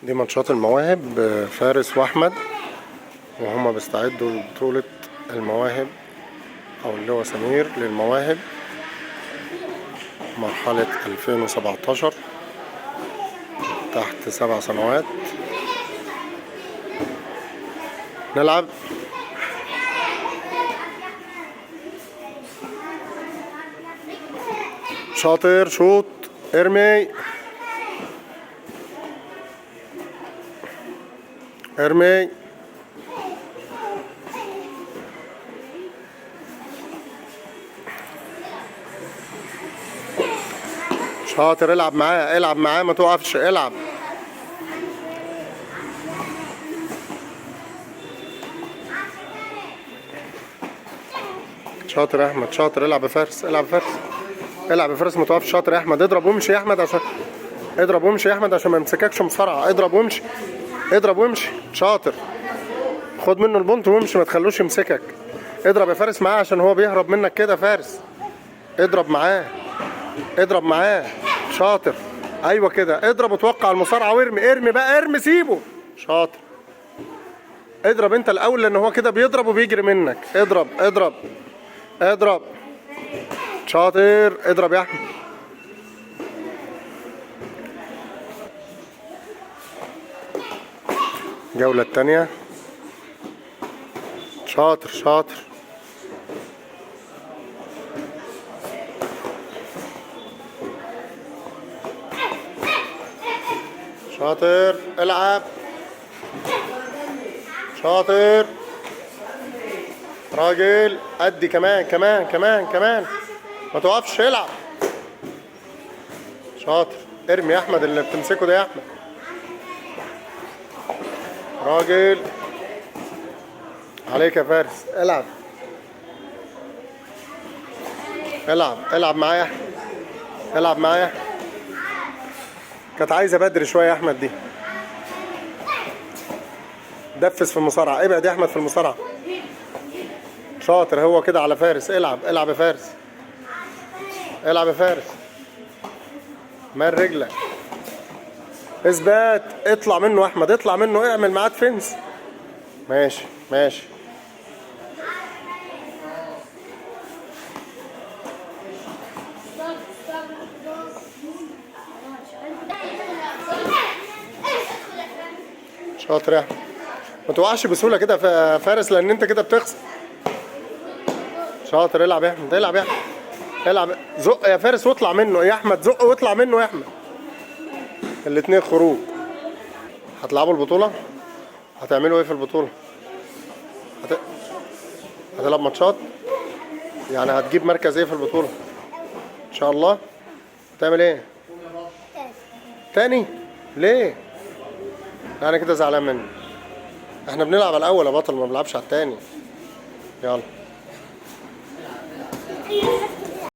دي ماتشات المواهب، فارس واحمد وهما بيستعدوا لبطولة المواهب او اللواء سمير للمواهب مرحلة 2017 تحت 7 سنوات. نلعب. شاطر، شوط، ارمي ارمي. شاطر، العب معاه العب معاه ما توقفش، العب. شاطر يا احمد، شاطر، العب يا فارس، العب يا فارس، العب يا فارس ما توقفش. شاطر يا احمد، اضرب وامشي يا احمد عشان اضرب وامشي يا احمد عشان ما يمسككش مصارعه. اضرب وامشي، اضرب وامشي. شاطر، خد منه البونت وامشي ما تخلوش يمسكك. اضرب يا فارس معاه عشان هو بيهرب منك كده. فارس اضرب معاه، اضرب معاه. شاطر، ايوه كده، اضرب وتوقع المصارعه وارمي. ارمي بقى، ارمي، سيبه. شاطر، اضرب انت الاول لان هو كده بيضرب وبيجري منك. اضرب اضرب اضرب. شاطر، اضرب يا احمد. الجولة التانية. شاطر شاطر. شاطر، العب. شاطر، راجل، ادي كمان كمان كمان كمان ما توقفش، العب. شاطر، ارمي يا احمد اللي بتمسكه ده يا احمد. راجل، عليك يا فارس، العب. العب العب معايا يا احمد، العب معايا يا احمد. كانت عايزه بدري شويه يا احمد دي. دفس في المصارعه، ابعد يا احمد في المصارعه. شاطر، هو كده على فارس. العب العب يا فارس، العب يا فارس. مال رجلك، اثبات، اطلع منه يا احمد، اطلع منه، اعمل معاه ديفنس. ماشي ماشي. شاطر يا احمد، ما توقعش بسهوله كده يا فارس لان انت كده بتخسر. شاطر، العب يا احمد، العب يا احمد، العب. زق يا فارس واطلع منه يا احمد، زق واطلع منه يا احمد. الاتنين خروج. هتلعبوا البطوله؟ هتعملوا ايه في البطوله؟ هتلعب ماتشات؟ يعني هتجيب مركز ايه في البطوله ان شاء الله؟ هتعمل ايه؟ تاني؟ ليه؟ انا كده زعلان مني. احنا بنلعب على الاول يا بطل، ما بنلعبش على التاني. يلا.